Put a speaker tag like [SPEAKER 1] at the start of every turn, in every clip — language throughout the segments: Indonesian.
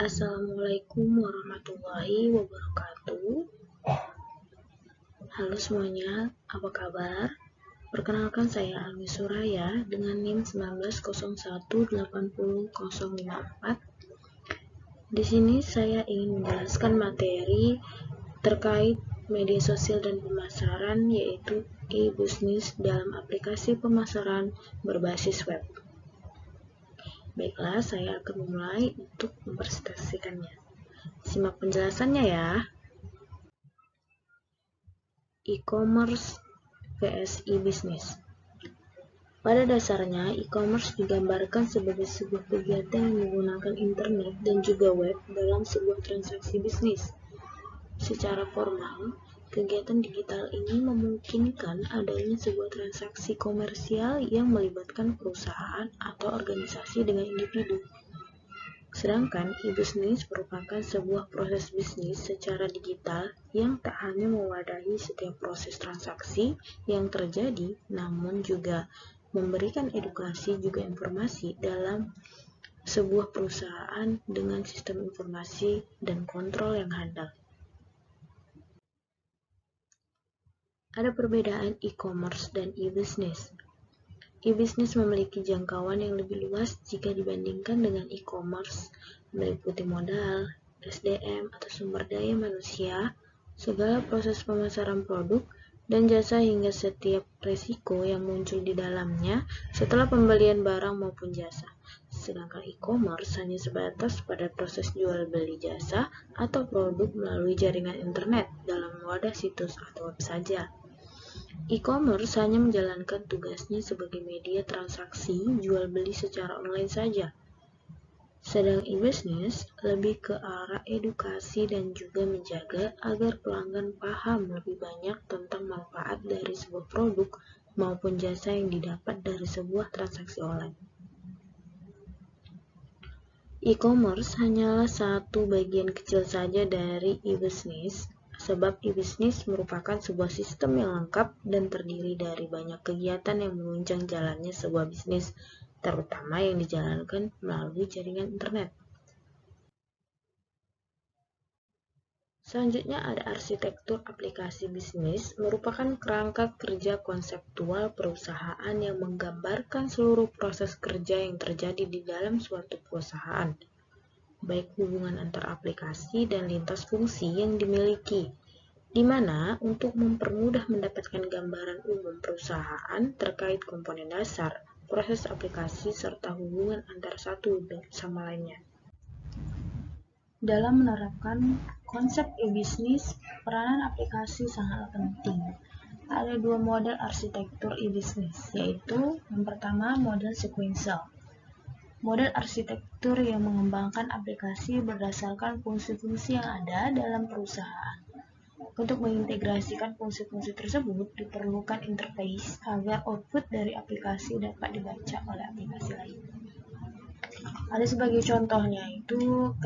[SPEAKER 1] Assalamualaikum warahmatullahi wabarakatuh. Halo semuanya, apa kabar? Perkenalkan saya Almi Suraya dengan NIM 190180054. Di sini saya ingin menjelaskan materi terkait media sosial dan pemasaran, yaitu e-business dalam aplikasi pemasaran berbasis web. Baiklah, saya akan memulai untuk mempresentasikannya. Simak penjelasannya ya. E-commerce vs e-business. Pada dasarnya, e-commerce digambarkan sebagai sebuah kegiatan yang menggunakan internet dan juga web dalam sebuah transaksi bisnis. Secara formal, kegiatan digital ini memungkinkan adanya sebuah transaksi komersial yang melibatkan perusahaan atau organisasi dengan individu. Sedangkan e-business merupakan sebuah proses bisnis secara digital yang tak hanya mewadahi setiap proses transaksi yang terjadi, namun juga memberikan edukasi juga informasi dalam sebuah perusahaan dengan sistem informasi dan kontrol yang handal. Ada perbedaan e-commerce dan e-business. E-business memiliki jangkauan yang lebih luas jika dibandingkan dengan e-commerce, meliputi modal, SDM atau sumber daya manusia, segala proses pemasaran produk, dan jasa hingga setiap resiko yang muncul di dalamnya setelah pembelian barang maupun jasa. Sedangkan e-commerce hanya sebatas pada proses jual beli jasa atau produk melalui jaringan internet dalam wadah situs atau web saja. E-commerce hanya menjalankan tugasnya sebagai media transaksi jual beli secara online saja. Sedang e-business lebih ke arah edukasi dan juga menjaga agar pelanggan paham lebih banyak tentang manfaat dari sebuah produk maupun jasa yang didapat dari sebuah transaksi online. E-commerce hanyalah satu bagian kecil saja dari e-business, sebab e-business merupakan sebuah sistem yang lengkap dan terdiri dari banyak kegiatan yang menunjang jalannya sebuah bisnis, terutama yang dijalankan melalui jaringan internet. Selanjutnya ada arsitektur aplikasi bisnis, merupakan kerangka kerja konseptual perusahaan yang menggambarkan seluruh proses kerja yang terjadi di dalam suatu perusahaan, baik hubungan antar aplikasi dan lintas fungsi yang dimiliki, di mana untuk mempermudah mendapatkan gambaran umum perusahaan terkait komponen dasar, proses aplikasi, serta hubungan antar satu sama lainnya. Dalam menerapkan konsep e-business, peranan aplikasi sangatlah penting. Ada dua model arsitektur e-business, yaitu yang pertama model sequential. Model arsitektur yang mengembangkan aplikasi berdasarkan fungsi-fungsi yang ada dalam perusahaan. Untuk mengintegrasikan fungsi-fungsi tersebut, diperlukan interface agar output dari aplikasi dapat dibaca oleh aplikasi lain. Ada sebagai contohnya itu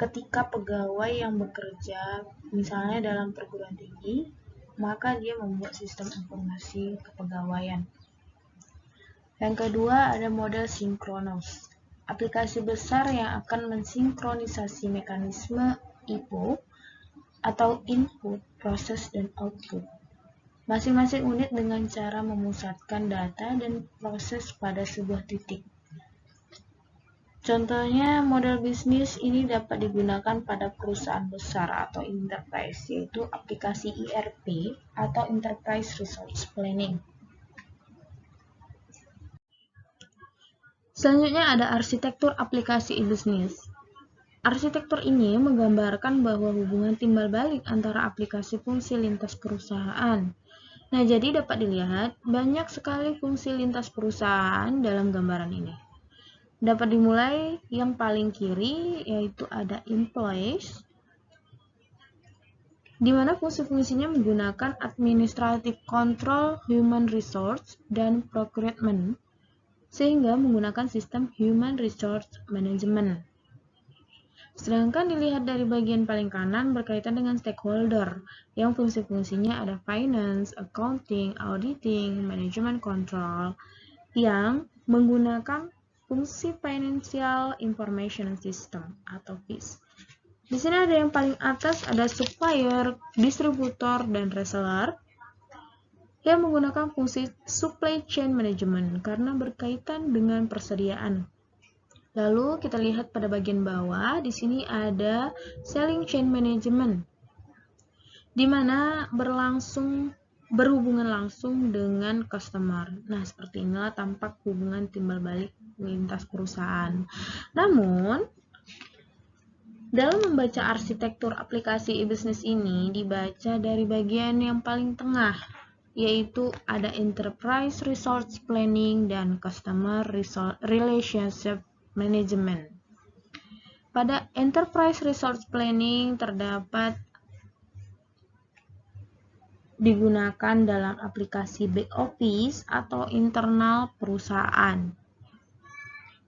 [SPEAKER 1] ketika pegawai yang bekerja misalnya dalam perguruan tinggi, maka dia membuat sistem informasi kepegawaian. Yang kedua ada model sinkronus, aplikasi besar yang akan mensinkronisasi mekanisme IPO atau input, proses, dan output. Masing-masing unit dengan cara memusatkan data dan proses pada sebuah titik. Contohnya, model bisnis ini dapat digunakan pada perusahaan besar atau enterprise, yaitu aplikasi ERP atau Enterprise Resource Planning. Selanjutnya ada arsitektur aplikasi e-business. Arsitektur ini menggambarkan bahwa hubungan timbal balik antara aplikasi fungsi lintas perusahaan. Nah, jadi dapat dilihat banyak sekali fungsi lintas perusahaan dalam gambaran ini. Dapat dimulai yang paling kiri, yaitu ada employees, di mana fungsi-fungsinya menggunakan administrative control, human resource, dan procurement, sehingga menggunakan sistem human resource management. Sedangkan dilihat dari bagian paling kanan berkaitan dengan stakeholder, yang fungsi-fungsinya ada finance, accounting, auditing, management control, yang menggunakan fungsi Financial Information System atau FIS. Di sini ada yang paling atas, ada supplier, distributor, dan reseller yang menggunakan fungsi supply chain management karena berkaitan dengan persediaan. Lalu kita lihat pada bagian bawah, di sini ada selling chain management, di mana berhubungan langsung dengan customer. Nah, seperti inilah tampak hubungan timbal balik lintas perusahaan. Namun, dalam membaca arsitektur aplikasi e-business ini dibaca dari bagian yang paling tengah, yaitu ada Enterprise Resource Planning dan Customer Relationship Management. Pada Enterprise Resource Planning terdapat digunakan dalam aplikasi back office atau internal perusahaan,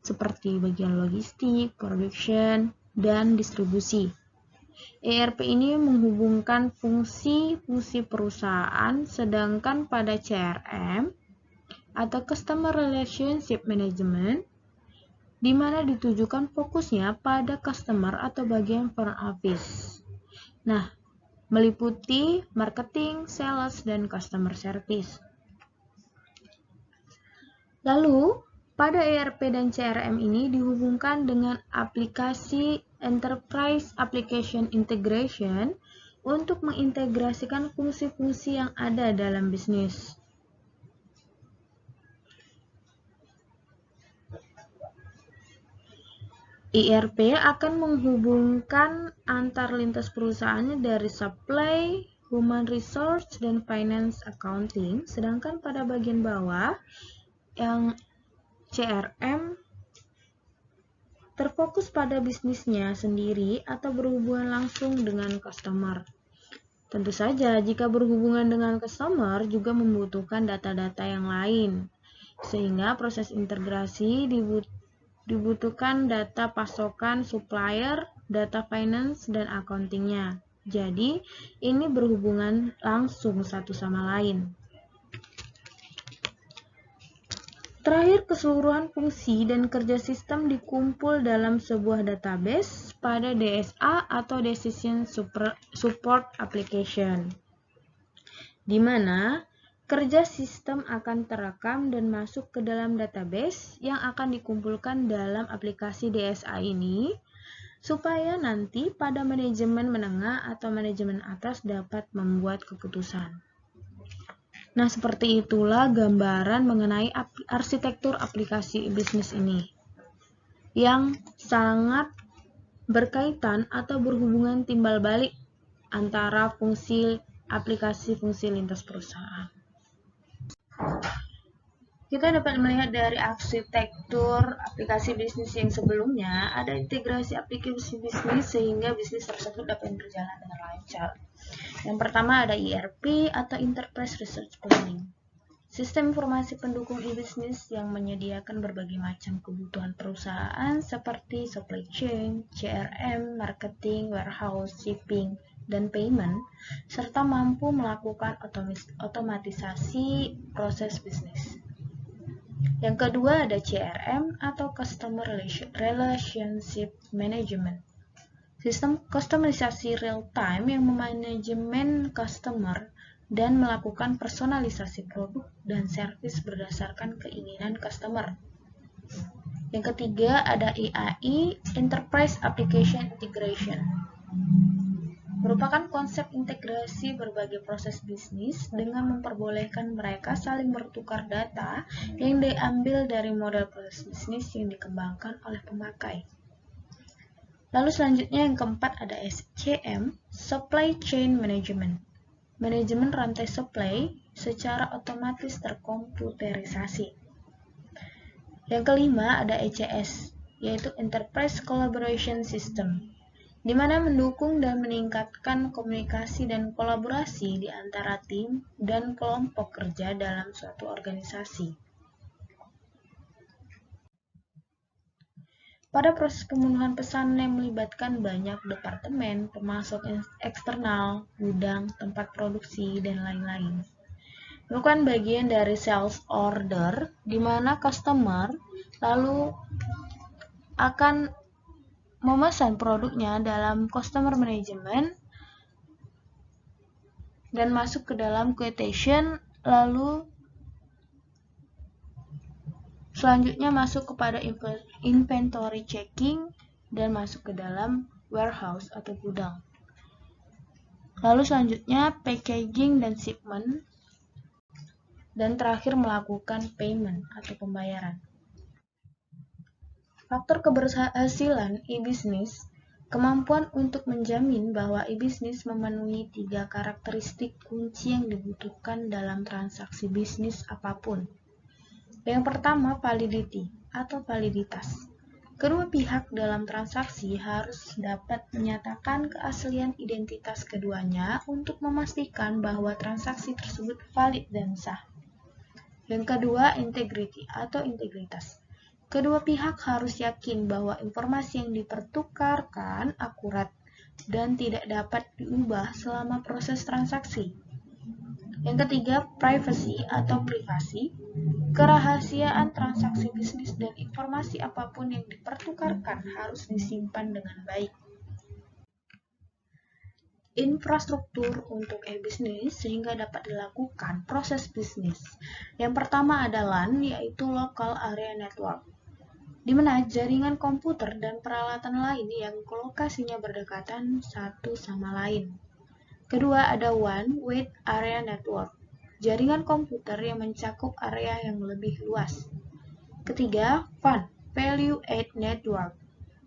[SPEAKER 1] seperti bagian logistik, production, dan distribusi. ERP ini menghubungkan fungsi-fungsi perusahaan, sedangkan pada CRM atau Customer Relationship Management, di mana ditujukan fokusnya pada customer atau bagian front office. Nah, meliputi marketing, sales, dan customer service. Lalu, pada ERP dan CRM ini dihubungkan dengan aplikasi Enterprise Application Integration untuk mengintegrasikan fungsi-fungsi yang ada dalam bisnis. ERP akan menghubungkan antar lintas perusahaannya dari supply, human resource, dan finance accounting, sedangkan pada bagian bawah yang CRM terfokus pada bisnisnya sendiri atau berhubungan langsung dengan customer. Tentu saja, jika berhubungan dengan customer juga membutuhkan data-data yang lain, sehingga proses integrasi dibutuhkan data pasokan supplier, data finance, dan accountingnya. Jadi, ini berhubungan langsung satu sama lain. Terakhir, keseluruhan fungsi dan kerja sistem dikumpul dalam sebuah database pada DSA atau Decision Support Application, di mana kerja sistem akan terekam dan masuk ke dalam database yang akan dikumpulkan dalam aplikasi DSA ini, supaya nanti pada manajemen menengah atau manajemen atas dapat membuat keputusan. Nah, seperti itulah gambaran mengenai arsitektur aplikasi bisnis ini, yang sangat berkaitan atau berhubungan timbal balik antara aplikasi-fungsi lintas perusahaan. Kita dapat melihat dari arsitektur aplikasi bisnis yang sebelumnya, ada integrasi aplikasi bisnis sehingga bisnis tersebut dapat berjalan dengan lancar. Yang pertama ada ERP atau Enterprise Resource Planning. Sistem informasi pendukung e-business yang menyediakan berbagai macam kebutuhan perusahaan seperti supply chain, CRM, marketing, warehouse, shipping, dan payment, serta mampu melakukan otomatisasi proses bisnis. Yang kedua ada CRM atau Customer Relationship Management. Sistem kustomisasi real-time yang memanajemen customer dan melakukan personalisasi produk dan servis berdasarkan keinginan customer. Yang ketiga ada EAI, Enterprise Application Integration. Merupakan konsep integrasi berbagai proses bisnis dengan memperbolehkan mereka saling bertukar data yang diambil dari model proses bisnis yang dikembangkan oleh pemakai. Lalu selanjutnya yang keempat ada SCM, Supply Chain Management. Manajemen rantai supply secara otomatis terkomputerisasi. Yang kelima ada ECS, yaitu Enterprise Collaboration System, di mana mendukung dan meningkatkan komunikasi dan kolaborasi di antara tim dan kelompok kerja dalam suatu organisasi. Pada proses pemenuhan pesanan yang melibatkan banyak departemen, pemasok eksternal, gudang, tempat produksi, dan lain-lain. Bukan bagian dari sales order, di mana customer lalu akan memesan produknya dalam customer management dan masuk ke dalam quotation, lalu selanjutnya masuk kepada inventory checking dan masuk ke dalam warehouse atau gudang. Lalu selanjutnya packaging dan shipment, dan terakhir melakukan payment atau pembayaran. Faktor keberhasilan e-business, kemampuan untuk menjamin bahwa e-business memenuhi 3 karakteristik kunci yang dibutuhkan dalam transaksi bisnis apapun. Yang pertama, validity atau validitas. Kedua pihak dalam transaksi harus dapat menyatakan keaslian identitas keduanya untuk memastikan bahwa transaksi tersebut valid dan sah. Yang kedua, integrity atau integritas. Kedua pihak harus yakin bahwa informasi yang dipertukarkan akurat dan tidak dapat diubah selama proses transaksi. Yang ketiga, privacy atau privasi. Kerahasiaan transaksi bisnis dan informasi apapun yang dipertukarkan harus disimpan dengan baik. Infrastruktur untuk e-bisnis sehingga dapat dilakukan proses bisnis. Yang pertama adalah LAN, yaitu Local Area Network, di mana jaringan komputer dan peralatan lain yang lokasinya berdekatan satu sama lain. Kedua ada WAN, Wide Area Network, jaringan komputer yang mencakup area yang lebih luas. Ketiga, VAN, Value Add Network,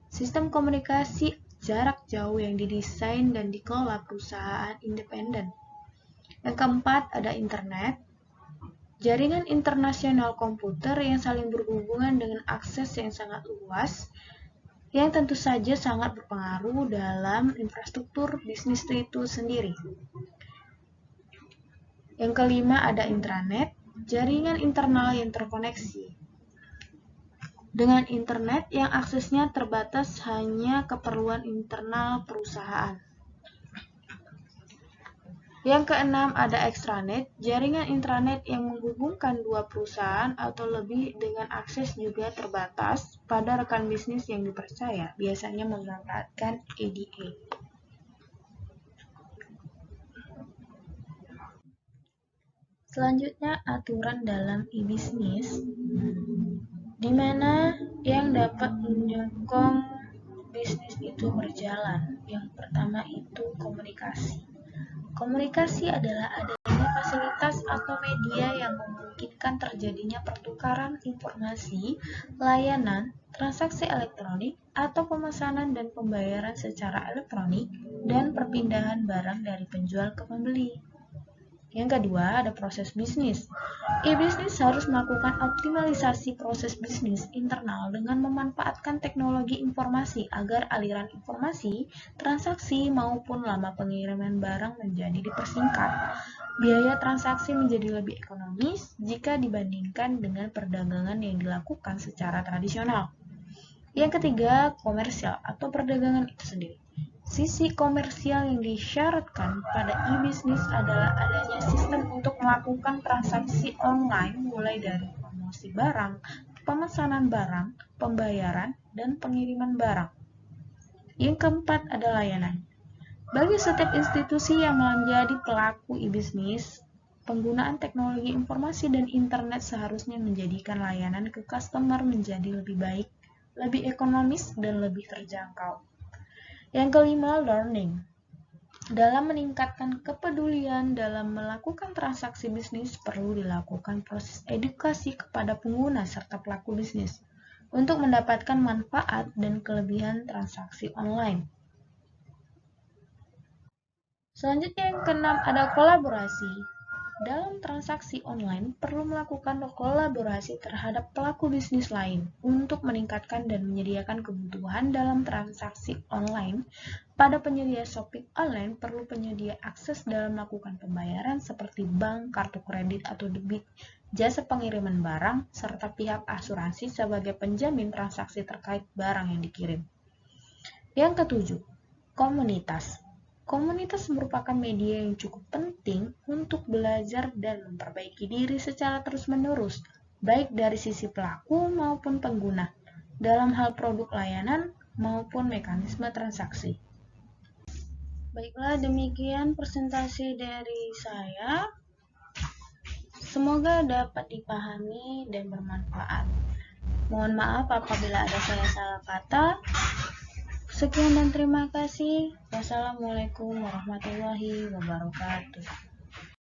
[SPEAKER 1] sistem komunikasi jarak jauh yang didesain dan dikelola perusahaan independen. Yang keempat ada internet, jaringan internasional komputer yang saling berhubungan dengan akses yang sangat luas, yang tentu saja sangat berpengaruh dalam infrastruktur bisnis itu sendiri. Yang kelima ada intranet, jaringan internal yang terkoneksi dengan internet yang aksesnya terbatas hanya keperluan internal perusahaan. Yang keenam ada extranet, jaringan intranet yang menghubungkan dua perusahaan atau lebih dengan akses juga terbatas pada rekan bisnis yang dipercaya, biasanya memanfaatkan EDA. Selanjutnya aturan dalam e-bisnis, di mana yang dapat menyokong bisnis itu berjalan. Yang pertama itu komunikasi. Komunikasi adalah adanya fasilitas atau media yang memungkinkan terjadinya pertukaran informasi, layanan, transaksi elektronik, atau pemesanan dan pembayaran secara elektronik, dan perpindahan barang dari penjual ke pembeli. Yang kedua, ada proses bisnis. E-bisnis harus melakukan optimalisasi proses bisnis internal dengan memanfaatkan teknologi informasi agar aliran informasi, transaksi, maupun lama pengiriman barang menjadi dipersingkat. Biaya transaksi menjadi lebih ekonomis jika dibandingkan dengan perdagangan yang dilakukan secara tradisional. Yang ketiga, komersial atau perdagangan itu sendiri. Sisi komersial yang disyaratkan pada e-bisnis adalah adanya sistem untuk melakukan transaksi online mulai dari promosi barang, pemesanan barang, pembayaran, dan pengiriman barang. Yang keempat ada layanan. Bagi setiap institusi yang menjadi pelaku e-bisnis, penggunaan teknologi informasi dan internet seharusnya menjadikan layanan ke customer menjadi lebih baik, lebih ekonomis, dan lebih terjangkau. Yang kelima, learning. Dalam meningkatkan kepedulian dalam melakukan transaksi bisnis, perlu dilakukan proses edukasi kepada pengguna serta pelaku bisnis untuk mendapatkan manfaat dan kelebihan transaksi online. Selanjutnya yang keenam ada kolaborasi. Dalam transaksi online, perlu melakukan kolaborasi terhadap pelaku bisnis lain untuk meningkatkan dan menyediakan kebutuhan dalam transaksi online. Pada penyedia shopping online, perlu penyedia akses dalam melakukan pembayaran seperti bank, kartu kredit atau debit, jasa pengiriman barang, serta pihak asuransi sebagai penjamin transaksi terkait barang yang dikirim. Yang ketujuh, komunitas. Komunitas merupakan media yang cukup penting untuk belajar dan memperbaiki diri secara terus-menerus, baik dari sisi pelaku maupun pengguna, dalam hal produk layanan maupun mekanisme transaksi. Baiklah, demikian presentasi dari saya. Semoga dapat dipahami dan bermanfaat. Mohon maaf apabila ada salah kata. Sekian dan terima kasih. Wassalamualaikum warahmatullahi wabarakatuh.